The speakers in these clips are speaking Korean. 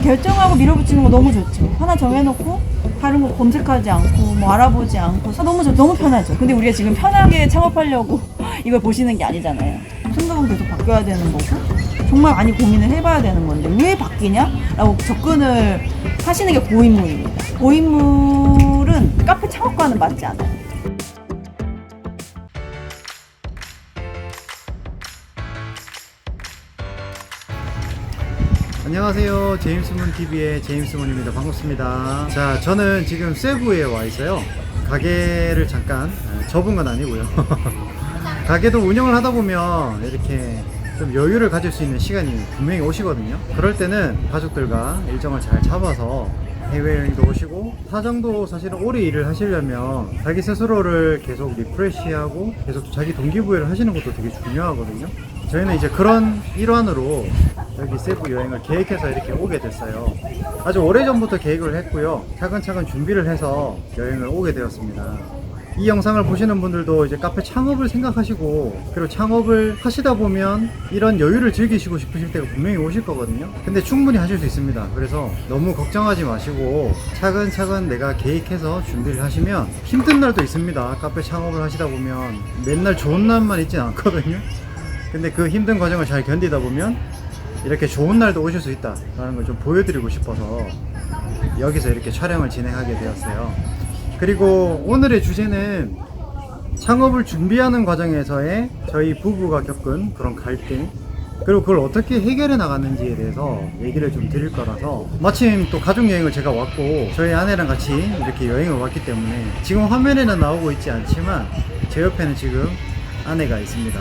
결정하고 밀어붙이는 거 너무 좋죠. 하나 정해놓고 다른 거 검색하지 않고 뭐 알아보지 않고 너무 편하죠. 근데 우리가 지금 편하게 창업하려고 이걸 보시는 게 아니잖아요. 생각은 계속 바뀌어야 되는 거고 정말 많이 고민을 해봐야 되는 건데 왜 바뀌냐라고 접근을 하시는 게 고인물입니다. 고인물은 카페 창업과는 맞지 않아요. 안녕하세요. 제임스문TV의 제임스문입니다. 반갑습니다. 자, 저는 지금 세부에 와 있어요. 가게를 잠깐 접은 건 아니고요. 가게도 운영을 하다 보면 이렇게 좀 여유를 가질 수 있는 시간이 분명히 오시거든요. 그럴 때는 가족들과 일정을 잘 잡아서 해외여행도 오시고, 사정도 사실은 오래 일을 하시려면 자기 스스로를 계속 리프레시하고 계속 자기 동기부여를 하시는 것도 되게 중요하거든요. 저희는 이제 그런 일환으로 여기 세부 여행을 계획해서 이렇게 오게 됐어요. 아주 오래전부터 계획을 했고요. 차근차근 준비를 해서 여행을 오게 되었습니다. 이 영상을 보시는 분들도 이제 카페 창업을 생각하시고, 그리고 창업을 하시다 보면 이런 여유를 즐기시고 싶으실 때가 분명히 오실 거거든요. 근데 충분히 하실 수 있습니다. 그래서 너무 걱정하지 마시고 차근차근 내가 계획해서 준비를 하시면, 힘든 날도 있습니다. 카페 창업을 하시다 보면 맨날 좋은 날만 있진 않거든요. 근데 그 힘든 과정을 잘 견디다 보면 이렇게 좋은 날도 오실 수 있다라는 걸 좀 보여드리고 싶어서 여기서 이렇게 촬영을 진행하게 되었어요. 그리고 오늘의 주제는 창업을 준비하는 과정에서의 저희 부부가 겪은 그런 갈등, 그리고 그걸 어떻게 해결해 나갔는지에 대해서 얘기를 좀 드릴 거라서, 마침 또 가족여행을 제가 왔고 저희 아내랑 같이 이렇게 여행을 왔기 때문에 지금 화면에는 나오고 있지 않지만 제 옆에는 지금 아내가 있습니다.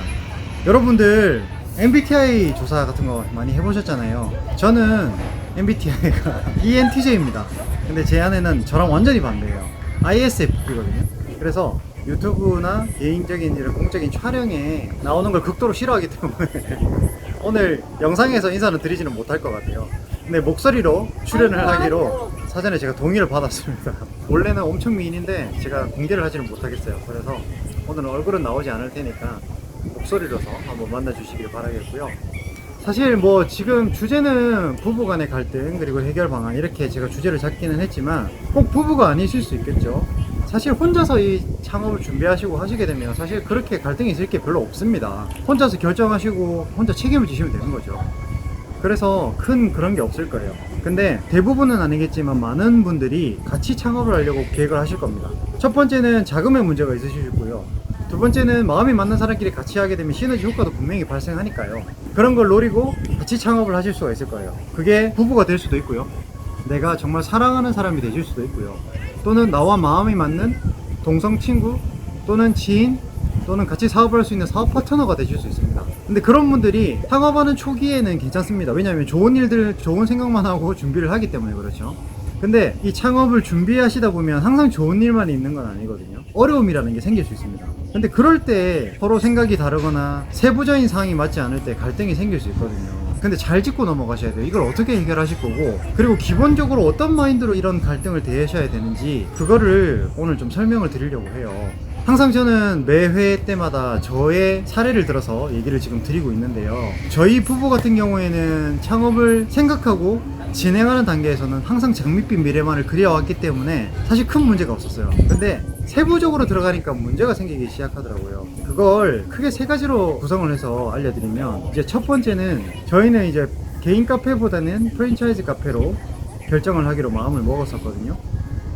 여러분들 MBTI 조사 같은 거 많이 해보셨잖아요. 저는 MBTI가 ENTJ입니다. 근데 제 아내는 저랑 완전히 반대예요. ISFP거든요. 그래서 유튜브나 개인적인 이런 공적인 촬영에 나오는 걸 극도로 싫어하기 때문에 오늘 영상에서 인사는 드리지는 못할 것 같아요. 근데 목소리로 출연을 하기로 사전에 제가 동의를 받았습니다. 원래는 엄청 미인인데 제가 공개를 하지는 못하겠어요. 그래서 오늘은 얼굴은 나오지 않을 테니까 목소리로서 한번 만나주시길 바라겠고요. 사실 뭐 지금 주제는 부부간의 갈등 그리고 해결 방안, 이렇게 제가 주제를 잡기는 했지만 꼭 부부가 아니실 수 있겠죠. 사실 혼자서 이 창업을 준비하시고 하시게 되면 사실 그렇게 갈등이 있을 게 별로 없습니다. 혼자서 결정하시고 혼자 책임을 지시면 되는 거죠. 그래서 큰 그런 게 없을 거예요. 근데 대부분은 아니겠지만 많은 분들이 같이 창업을 하려고 계획을 하실 겁니다. 첫 번째는 자금의 문제가 있으실 거고요. 두 번째는 마음이 맞는 사람끼리 같이 하게 되면 시너지 효과도 분명히 발생하니까요. 그런 걸 노리고 같이 창업을 하실 수가 있을 거예요. 그게 부부가 될 수도 있고요. 내가 정말 사랑하는 사람이 되실 수도 있고요. 또는 나와 마음이 맞는 동성 친구 또는 지인 또는 같이 사업을 할 수 있는 사업 파트너가 되실 수 있습니다. 근데 그런 분들이 창업하는 초기에는 괜찮습니다. 왜냐하면 좋은 일들, 좋은 생각만 하고 준비를 하기 때문에 그렇죠. 근데 이 창업을 준비하시다 보면 항상 좋은 일만 있는 건 아니거든요. 어려움이라는 게 생길 수 있습니다. 근데 그럴 때 서로 생각이 다르거나 세부적인 사항이 맞지 않을 때 갈등이 생길 수 있거든요. 근데 잘 짚고 넘어가셔야 돼요. 이걸 어떻게 해결하실 거고, 그리고 기본적으로 어떤 마인드로 이런 갈등을 대하셔야 되는지, 그거를 오늘 좀 설명을 드리려고 해요. 항상 저는 매 회 때마다 저의 사례를 들어서 얘기를 지금 드리고 있는데요. 저희 부부 같은 경우에는 창업을 생각하고 진행하는 단계에서는 항상 장밋빛 미래만을 그려왔기 때문에 사실 큰 문제가 없었어요. 근데 세부적으로 들어가니까 문제가 생기기 시작하더라고요. 그걸 크게 세 가지로 구성을 해서 알려드리면, 이제 첫 번째는 저희는 이제 개인 카페보다는 프랜차이즈 카페로 결정을 하기로 마음을 먹었었거든요.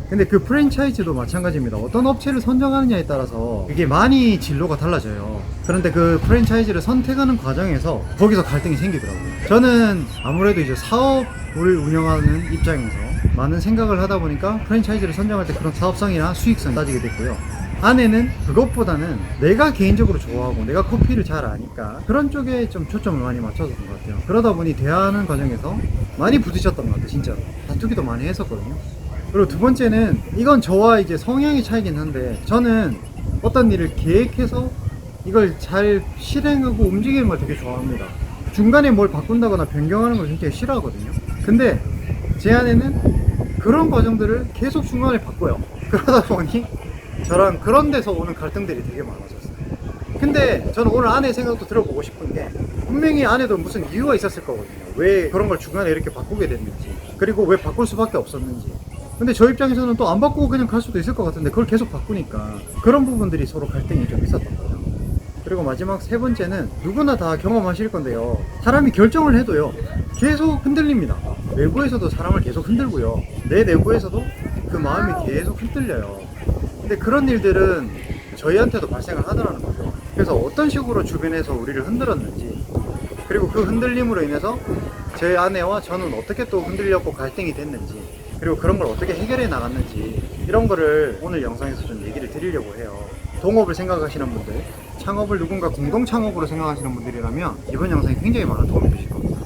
근데 그 프랜차이즈도 마찬가지입니다. 어떤 업체를 선정하느냐에 따라서 이게 많이 진로가 달라져요. 그런데 그 프랜차이즈를 선택하는 과정에서 거기서 갈등이 생기더라고요. 저는 아무래도 이제 사업을 운영하는 입장에서 많은 생각을 하다 보니까 프랜차이즈를 선정할 때 그런 사업성이나 수익성 따지게 됐고요. 아내는 그것보다는 내가 개인적으로 좋아하고 내가 커피를 잘 아니까 그런 쪽에 좀 초점을 많이 맞춰줬던 것 같아요. 그러다 보니 대화하는 과정에서 많이 부딪혔던 것 같아요. 진짜로 다투기도 많이 했었거든요. 그리고 두 번째는, 이건 저와 이제 성향의 차이긴 한데, 저는 어떤 일을 계획해서 이걸 잘 실행하고 움직이는 걸 되게 좋아합니다. 중간에 뭘 바꾼다거나 변경하는 걸 굉장히 싫어하거든요. 근데 제 아내는 그런 과정들을 계속 중간에 바꿔요. 그러다 보니 저랑 그런 데서 오는 갈등들이 되게 많아졌어요. 근데 저는 오늘 아내의 생각도 들어보고 싶은 게, 분명히 아내도 무슨 이유가 있었을 거거든요. 왜 그런 걸 중간에 이렇게 바꾸게 됐는지. 그리고 왜 바꿀 수밖에 없었는지. 근데 저 입장에서는 또 안 바꾸고 그냥 갈 수도 있을 것 같은데 그걸 계속 바꾸니까 그런 부분들이 서로 갈등이 좀 있었던 거죠. 그리고 마지막 세 번째는 누구나 다 경험하실 건데요. 사람이 결정을 해도요, 계속 흔들립니다. 외부에서도 사람을 계속 흔들고요. 내 내부에서도 그 마음이 계속 흔들려요. 근데 그런 일들은 저희한테도 발생을 하더라는 거죠. 그래서 어떤 식으로 주변에서 우리를 흔들었는지, 그리고 그 흔들림으로 인해서 제 아내와 저는 어떻게 또 흔들렸고 갈등이 됐는지, 그리고 그런 걸 어떻게 해결해 나갔는지, 이런 거를 오늘 영상에서 좀 얘기를 드리려고 해요. 동업을 생각하시는 분들, 창업을 누군가 공동 창업으로 생각하시는 분들이라면 이번 영상이 굉장히 많은 도움이 되실 겁니다.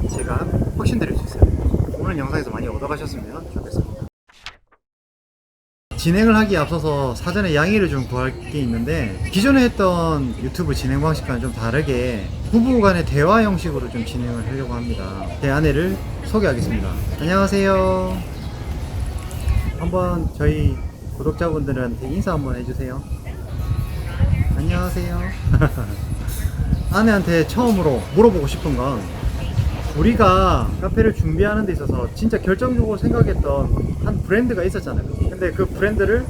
제가 확신드릴 수 있어요. 오늘 영상에서 많이 얻어가셨으면 좋겠습니다. 진행을 하기에 앞서서 사전에 양해를 좀 구할 게 있는데, 기존에 했던 유튜브 진행 방식과는 좀 다르게 부부 간의 대화 형식으로 좀 진행을 하려고 합니다. 제 아내를 소개하겠습니다. 안녕하세요. 한번 저희 구독자분들한테 인사 한번 해주세요. 안녕하세요. 아내한테 처음으로 물어보고 싶은 건, 우리가 카페를 준비하는 데 있어서 진짜 결정적으로 생각했던 한 브랜드가 있었잖아요. 근데 그 브랜드를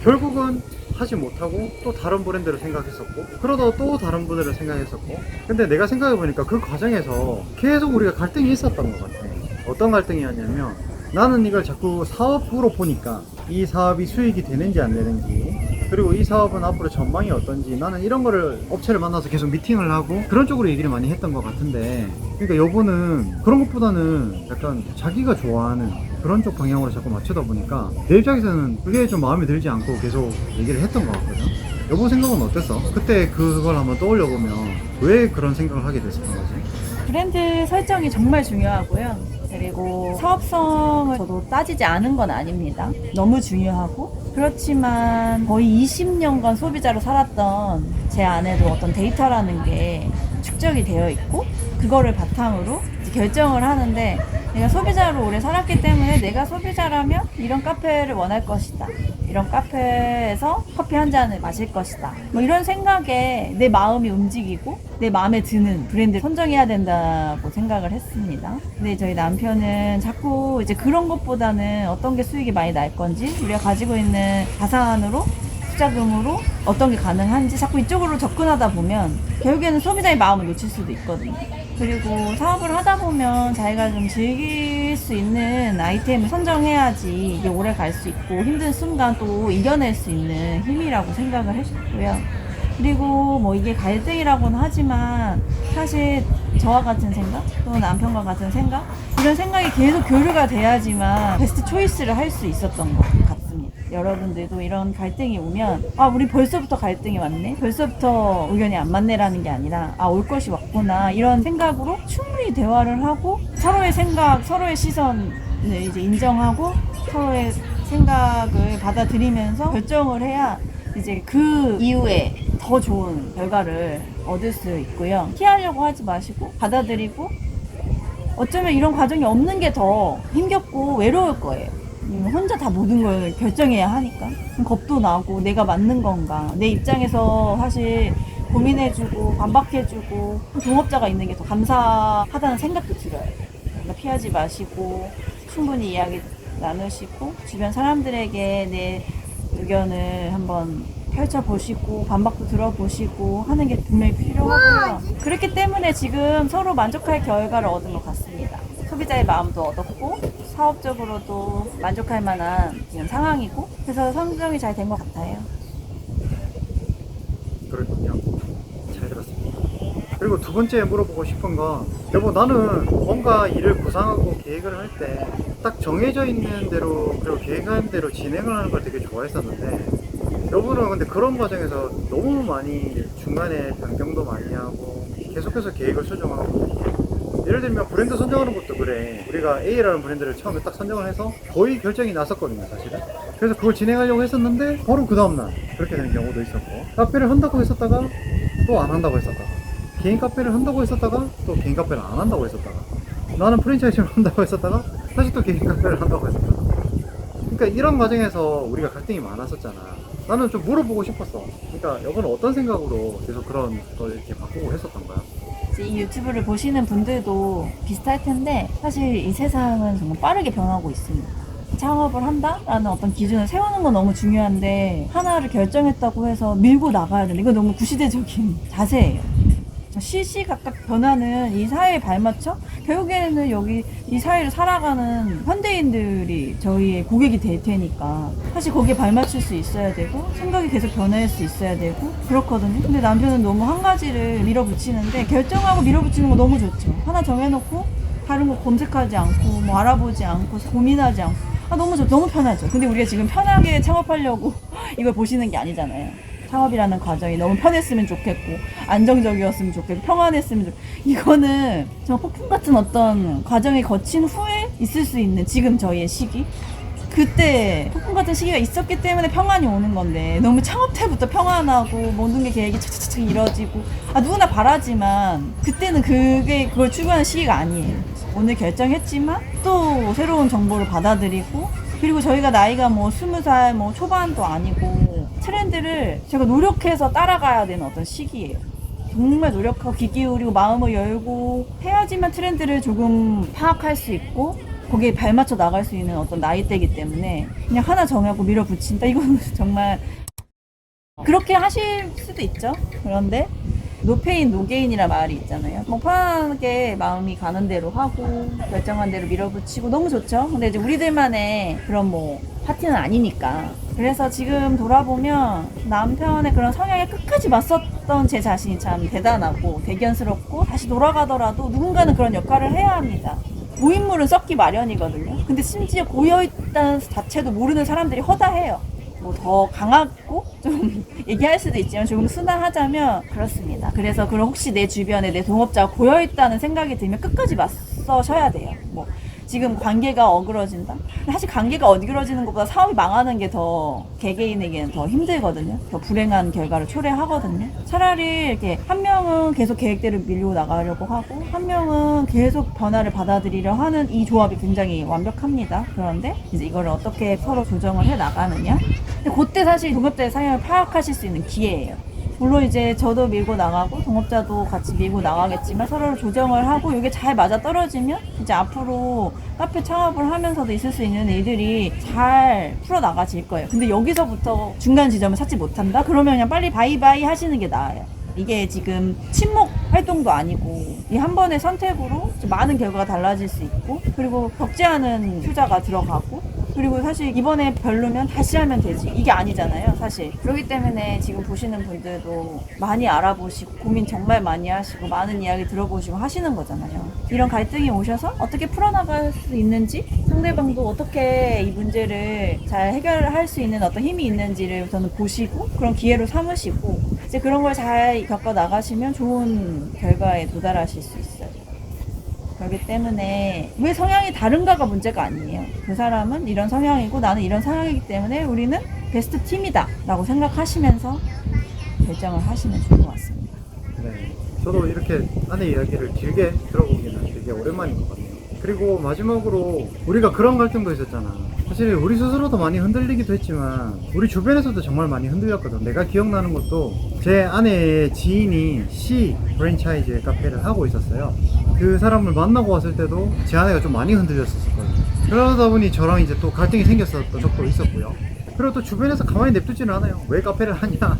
결국은 하지 못하고 또 다른 브랜드를 생각했었고, 그러다 또 다른 분들을 생각했었고, 근데 내가 생각해보니까 그 과정에서 계속 우리가 갈등이 있었던 것 같아. 어떤 갈등이었냐면, 나는 이걸 자꾸 사업으로 보니까 이 사업이 수익이 되는지 안 되는지, 그리고 이 사업은 앞으로 전망이 어떤지, 나는 이런 거를 업체를 만나서 계속 미팅을 하고 그런 쪽으로 얘기를 많이 했던 것 같은데, 그러니까 여보는 그런 것보다는 약간 자기가 좋아하는 그런 쪽 방향으로 자꾸 맞추다 보니까 내 입장에서는 그게 좀 마음에 들지 않고 계속 얘기를 했던 것 같거든. 여보 생각은 어땠어? 그때 그걸 한번 떠올려 보면 왜 그런 생각을 하게 됐었던 거지? 브랜드 설정이 정말 중요하고요. 그리고 사업성을 저도 따지지 않은 건 아닙니다. 너무 중요하고, 그렇지만 거의 20년간 소비자로 살았던 제 안에도 어떤 데이터라는 게 축적이 되어 있고, 그거를 바탕으로 이제 결정을 하는데, 내가 소비자로 오래 살았기 때문에 내가 소비자라면 이런 카페를 원할 것이다, 이런 카페에서 커피 한 잔을 마실 것이다, 뭐 이런 생각에 내 마음이 움직이고 내 마음에 드는 브랜드를 선정해야 된다고 생각을 했습니다. 근데 저희 남편은 자꾸 이제 그런 것보다는 어떤 게 수익이 많이 날 건지, 우리가 가지고 있는 자산으로, 투자금으로 어떤 게 가능한지 자꾸 이쪽으로 접근하다 보면 결국에는 소비자의 마음을 놓칠 수도 있거든요. 그리고 사업을 하다 보면 자기가 좀 즐길 수 있는 아이템을 선정해야지 이게 오래 갈 수 있고, 힘든 순간 또 이겨낼 수 있는 힘이라고 생각을 했고요. 그리고 뭐 이게 갈등이라고는 하지만 사실 저와 같은 생각, 또 남편과 같은 생각, 이런 생각이 계속 교류가 돼야지만 베스트 초이스를 할 수 있었던 것 같습니다. 여러분들도 이런 갈등이 오면, 아, 우리 벌써부터 갈등이 왔네, 벌써부터 의견이 안 맞네라는 게 아니라, 아, 올 것이 왔구나, 이런 생각으로 충분히 대화를 하고 서로의 생각, 서로의 시선을 이제 인정하고 서로의 생각을 받아들이면서 결정을 해야 이제 그 이후에 더 좋은 결과를 얻을 수 있고요. 피하려고 하지 마시고 받아들이고, 어쩌면 이런 과정이 없는 게 더 힘겹고 외로울 거예요. 혼자 다 모든 걸 결정해야 하니까 겁도 나고, 내가 맞는 건가, 내 입장에서 사실 고민해주고 반박해주고 동업자가 있는 게 더 감사하다는 생각도 들어요. 그러니까 피하지 마시고 충분히 이야기 나누시고 주변 사람들에게 내 의견을 한번 펼쳐보시고 반박도 들어보시고 하는 게 분명히 필요하고요. 그렇기 때문에 지금 서로 만족할 결과를 얻은 것 같습니다. 소비자의 마음도 얻었고 사업적으로도 만족할 만한 지금 상황이고, 그래서 선정이 잘 된 것 같아요. 그렇군요. 잘 들었습니다. 그리고 두 번째 물어보고 싶은 건, 여보, 나는 뭔가 일을 구상하고 계획을 할 때 딱 정해져 있는 대로, 그리고 계획한 대로 진행을 하는 걸 되게 좋아했었는데, 여보는 근데 그런 과정에서 너무 많이 중간에 변경도 많이 하고 계속해서 계획을 수정하고, 예를 들면 브랜드 선정하는 것도 그래. 우리가 A라는 브랜드를 처음에 딱 선정을 해서 거의 결정이 났었거든요, 사실은. 그래서 그걸 진행하려고 했었는데 바로 그 다음날 그렇게 되는 경우도 있었고, 카페를 한다고 했었다가 또 안 한다고 했었다가, 개인 카페를 한다고 했었다가 또 개인 카페를 안 한다고 했었다가, 나는 프랜차이즈를 한다고 했었다가 다시 또 개인 카페를 한다고 했었다가. 그러니까 이런 과정에서 우리가 갈등이 많았었잖아. 나는 좀 물어보고 싶었어. 그러니까 여보는 어떤 생각으로 계속 그런 걸 이렇게 바꾸고 했었던 거야? 이제 이 유튜브를 보시는 분들도 비슷할 텐데 사실 이 세상은 정말 빠르게 변하고 있습니다. 창업을 한다라는 어떤 기준을 세우는 건 너무 중요한데 하나를 결정했다고 해서 밀고 나가야 되는 이거 너무 구시대적인 자세예요. 시시각각 변하는 이 사회에 발맞춰 결국에는 여기 이 사회를 살아가는 현대인들이 저희의 고객이 될 테니까 사실 거기에 발맞출 수 있어야 되고 생각이 계속 변할 수 있어야 되고 그렇거든요. 근데 남편은 너무 한 가지를 밀어붙이는데 결정하고 밀어붙이는 거 너무 좋죠. 하나 정해놓고 다른 거 검색하지 않고 뭐 알아보지 않고 고민하지 않고 너무 좋죠. 너무 편하죠. 근데 우리가 지금 편하게 창업하려고 이걸 보시는 게 아니잖아요. 창업이라는 과정이 너무 편했으면 좋겠고 안정적이었으면 좋겠고 평안했으면 좋겠고 이거는 정말 폭풍 같은 어떤 과정이 거친 후에 있을 수 있는 지금 저희의 시기 그때 폭풍 같은 시기가 있었기 때문에 평안이 오는 건데 너무 창업 때부터 평안하고 모든 게 계획이 차차차차 이뤄지고 누구나 바라지만 그때는 그걸 추구하는 시기가 아니에요. 오늘 결정했지만 또 새로운 정보를 받아들이고 그리고 저희가 나이가 뭐 20살 뭐 초반도 아니고 트렌드를 제가 노력해서 따라가야 되는 어떤 시기예요. 정말 노력하고 귀 기울이고 마음을 열고 해야지만 트렌드를 조금 파악할 수 있고 거기에 발맞춰 나갈 수 있는 어떤 나이대이기 때문에 그냥 하나 정하고 밀어붙인다 이건 정말 그렇게 하실 수도 있죠. 그런데 노페인 노게인이라 말이 있잖아요. 뭐 편하게 마음이 가는 대로 하고 결정한 대로 밀어붙이고 너무 좋죠. 근데 이제 우리들만의 그런 뭐 파티는 아니니까. 그래서 지금 돌아보면 남편의 그런 성향에 끝까지 맞섰던 제 자신이 참 대단하고 대견스럽고 다시 돌아가더라도 누군가는 그런 역할을 해야 합니다. 고인물은 썩기 마련이거든요. 근데 심지어 고여있다는 자체도 모르는 사람들이 허다해요. 뭐 더 강하고 좀 얘기할 수도 있지만 조금 순화하자면 그렇습니다. 그래서 그럼 혹시 내 주변에 내 동업자가 고여있다는 생각이 들면 끝까지 맞서셔야 돼요. 뭐 지금 관계가 어그러진다? 사실 관계가 어그러지는 것보다 사업이 망하는 게 더 개개인에게는 더 힘들거든요. 더 불행한 결과를 초래하거든요. 차라리 이렇게 한 명은 계속 계획대로 밀고 나가려고 하고 한 명은 계속 변화를 받아들이려 하는 이 조합이 굉장히 완벽합니다. 그런데 이제 이걸 어떻게 서로 조정을 해 나가느냐? 근데 그때 사실 동업자의 상향을 파악하실 수 있는 기회예요. 물론 이제 저도 밀고 나가고 동업자도 같이 밀고 나가겠지만 서로를 조정을 하고 이게 잘 맞아 떨어지면 이제 앞으로 카페 창업을 하면서도 있을 수 있는 일들이 잘 풀어나가질 거예요. 근데 여기서부터 중간 지점을 찾지 못한다? 그러면 그냥 빨리 바이바이 하시는 게 나아요. 이게 지금 친목 활동도 아니고 이 한 번의 선택으로 많은 결과가 달라질 수 있고 그리고 적지 않은 투자가 들어가고 그리고 사실 이번에 별로면 다시 하면 되지 이게 아니잖아요 사실. 그렇기 때문에 지금 보시는 분들도 많이 알아보시고 고민 정말 많이 하시고 많은 이야기 들어보시고 하시는 거잖아요. 이런 갈등이 오셔서 어떻게 풀어나갈 수 있는지 상대방도 어떻게 이 문제를 잘 해결할 수 있는 어떤 힘이 있는지를 우선은 보시고 그런 기회로 삼으시고 이제 그런 걸 잘 겪어 나가시면 좋은 결과에 도달하실 수 있어요. 그렇기 때문에 왜 성향이 다른가가 문제가 아니에요. 그 사람은 이런 성향이고 나는 이런 성향이기 때문에 우리는 베스트 팀이다 라고 생각하시면서 결정을 하시면 좋을 것 같습니다. 네, 저도 이렇게 아내 이야기를 길게 들어보기는 되게 오랜만인 것 같네요. 그리고 마지막으로 우리가 그런 갈등도 있었잖아. 사실 우리 스스로도 많이 흔들리기도 했지만 우리 주변에서도 정말 많이 흔들렸거든. 내가 기억나는 것도 제 아내의 지인이 C 프랜차이즈 카페를 하고 있었어요. 그 사람을 만나고 왔을 때도 제 아내가 좀 많이 흔들렸었거든요. 그러다 보니 저랑 이제 또 갈등이 생겼었던 적도 있었고요. 그리고 또 주변에서 가만히 냅두지는 않아요. 왜 카페를 하냐,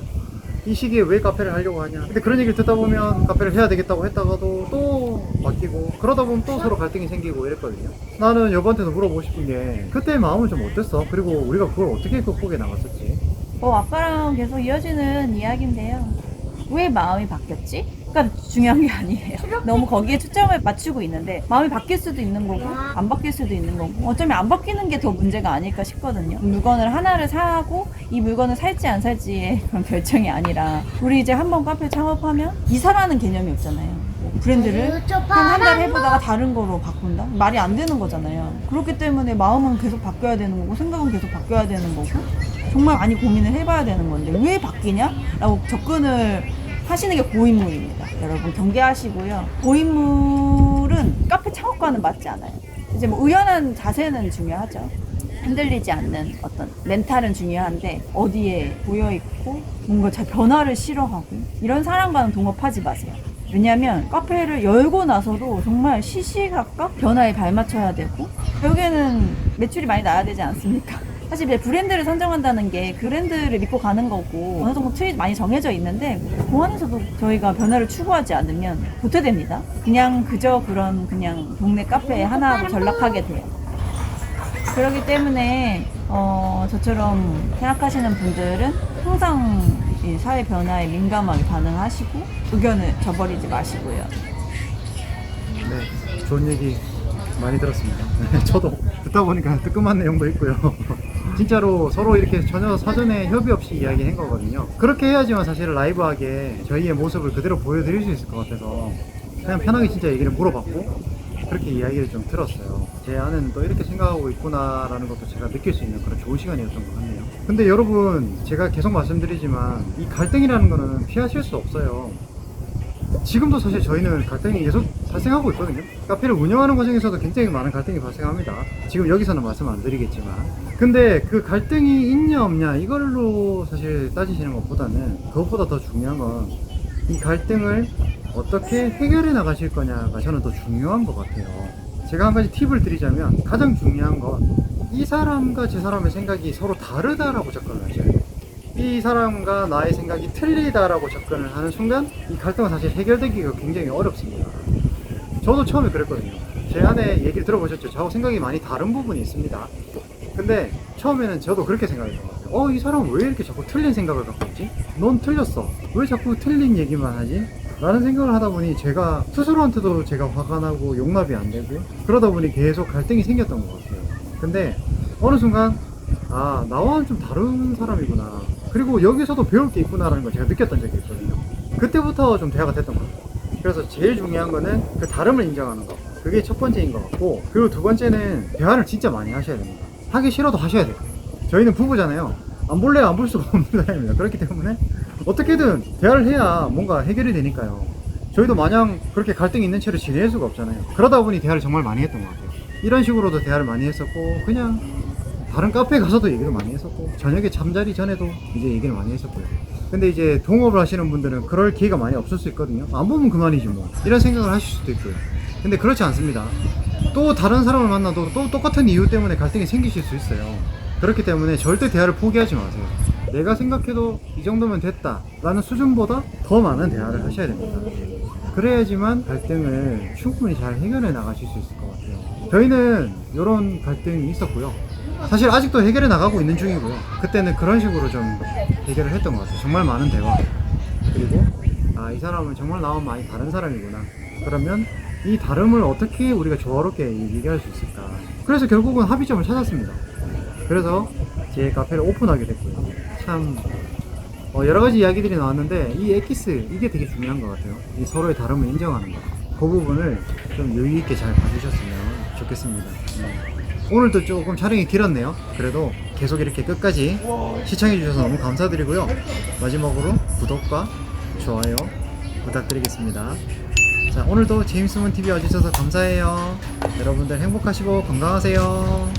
이 시기에 왜 카페를 하려고 하냐. 근데 그런 얘기를 듣다 보면 카페를 해야 되겠다고 했다가도 또 바뀌고 그러다 보면 또 서로 갈등이 생기고 이랬거든요. 나는 여보한테도 물어보고 싶은 게 그때 마음은 좀 어땠어? 그리고 우리가 그걸 어떻게 극복해 나갔었지? 아빠랑 계속 이어지는 이야기인데요. 왜 마음이 바뀌었지? 가 중요한 게 아니에요. 너무 거기에 초점을 맞추고 있는데 마음이 바뀔 수도 있는 거고 안 바뀔 수도 있는 거고 어쩌면 안 바뀌는 게 더 문제가 아닐까 싶거든요. 물건을 하나를 사고 이 물건을 살지 안 살지의 그런 결정이 아니라 우리 이제 한번 카페 창업하면 이사라는 개념이 없잖아요. 브랜드를 한 달 해보다가 다른 거로 바꾼다? 말이 안 되는 거잖아요. 그렇기 때문에 마음은 계속 바뀌어야 되는 거고 생각은 계속 바뀌어야 되는 거고 정말 많이 고민을 해봐야 되는 건데 왜 바뀌냐? 라고 접근을 하시는 게 고인물입니다. 여러분 경계하시고요. 고인물은 카페 창업과는 맞지 않아요. 이제 뭐 의연한 자세는 중요하죠. 흔들리지 않는 어떤 멘탈은 중요한데 어디에 보여있고 뭔가 잘 변화를 싫어하고 이런 사람과는 동업하지 마세요. 왜냐면 카페를 열고 나서도 정말 시시각각 변화에 발맞춰야 되고 결국에는 매출이 많이 나야 되지 않습니까? 사실 이제 브랜드를 선정한다는 게 그 브랜드를 믿고 가는 거고 어느 정도 틀이 많이 정해져 있는데 그 안에서도 저희가 변화를 추구하지 않으면 도태됩니다. 그냥 그저 그런 그냥 동네 카페에 하나로 전락하게 돼요. 그렇기 때문에 저처럼 생각하시는 분들은 항상 이 사회 변화에 민감하게 반응하시고 의견을 저버리지 마시고요. 네, 좋은 얘기 많이 들었습니다. 저도 듣다 보니까 뜨끔한 내용도 있고요. 진짜로 서로 이렇게 전혀 사전에 협의 없이 이야기한 거거든요. 그렇게 해야지만 사실 라이브하게 저희의 모습을 그대로 보여드릴 수 있을 것 같아서 그냥 편하게 진짜 얘기를 물어봤고 그렇게 이야기를 좀 들었어요. 제 안에는 또 이렇게 생각하고 있구나라는 것도 제가 느낄 수 있는 그런 좋은 시간이었던 것 같네요. 근데 여러분, 제가 계속 말씀드리지만 이 갈등이라는 거는 피하실 수 없어요. 지금도 사실 저희는 갈등이 계속 발생하고 있거든요. 카페를 운영하는 과정에서도 굉장히 많은 갈등이 발생합니다. 지금 여기서는 말씀 안 드리겠지만. 근데 그 갈등이 있냐 없냐 이걸로 사실 따지시는 것보다는 그것보다 더 중요한 건 이 갈등을 어떻게 해결해 나가실 거냐가 저는 더 중요한 것 같아요. 제가 한 가지 팁을 드리자면 가장 중요한 건 이 사람과 제 사람의 생각이 서로 다르다라고 접근을 하셔야 돼요. 이 사람과 나의 생각이 틀리다라고 접근을 하는 순간 이 갈등은 사실 해결되기가 굉장히 어렵습니다. 저도 처음에 그랬거든요. 제 안에 얘기를 들어보셨죠? 저하고 생각이 많이 다른 부분이 있습니다. 근데 처음에는 저도 그렇게 생각했던 것 같아요. 이 사람은 왜 이렇게 자꾸 틀린 생각을 갖고 있지? 넌 틀렸어. 왜 자꾸 틀린 얘기만 하지? 라는 생각을 하다 보니 제가 스스로한테도 제가 화가 나고 용납이 안 되고 그러다 보니 계속 갈등이 생겼던 것 같아요. 근데 어느 순간 나와는 좀 다른 사람이구나. 그리고 여기서도 배울 게 있구나라는 걸 제가 느꼈던 적이 있거든요. 그때부터 좀 대화가 됐던 것 같아요. 그래서 제일 중요한 거는 그 다름을 인정하는 거. 그게 첫 번째인 것 같고, 그리고 두 번째는 대화를 진짜 많이 하셔야 됩니다. 하기 싫어도 하셔야 돼요. 저희는 부부잖아요. 안 볼래야 안 볼 수가 없는 사람입니다. 그렇기 때문에 어떻게든 대화를 해야 뭔가 해결이 되니까요. 저희도 마냥 그렇게 갈등이 있는 채로 지낼 수가 없잖아요. 그러다 보니 대화를 정말 많이 했던 것 같아요. 이런 식으로도 대화를 많이 했었고, 그냥 다른 카페에 가서도 얘기를 많이 했었고, 저녁에 잠자리 전에도 이제 얘기를 많이 했었고요. 근데 이제 동업을 하시는 분들은 그럴 기회가 많이 없을 수 있거든요. 안 보면 그만이지 뭐, 이런 생각을 하실 수도 있고요. 근데 그렇지 않습니다. 또 다른 사람을 만나도 또 똑같은 이유 때문에 갈등이 생기실 수 있어요. 그렇기 때문에 절대 대화를 포기하지 마세요. 내가 생각해도 이 정도면 됐다 라는 수준보다 더 많은 대화를 하셔야 됩니다. 그래야지만 갈등을 충분히 잘 해결해 나가실 수 있을 것 같아요. 저희는 이런 갈등이 있었고요. 사실 아직도 해결해 나가고 있는 중이고요. 그때는 그런 식으로 좀 해결을 했던 것 같아요. 정말 많은 대화. 그리고 이 사람은 정말 나와 많이 다른 사람이구나. 그러면 이 다름을 어떻게 우리가 조화롭게 얘기할 수 있을까. 그래서 결국은 합의점을 찾았습니다. 그래서 제 카페를 오픈하게 됐고요. 참 여러 가지 이야기들이 나왔는데 이 엑기스 이게 되게 중요한 것 같아요. 이 서로의 다름을 인정하는 거. 그 부분을 좀 여유 있게 잘 봐주셨으면 좋겠습니다. 오늘도 조금 촬영이 길었네요. 그래도 계속 이렇게 끝까지 시청해 주셔서 너무 감사드리고요. 마지막으로 구독과 좋아요 부탁드리겠습니다. 자, 오늘도 제임스몬TV 와주셔서 감사해요. 여러분들 행복하시고 건강하세요.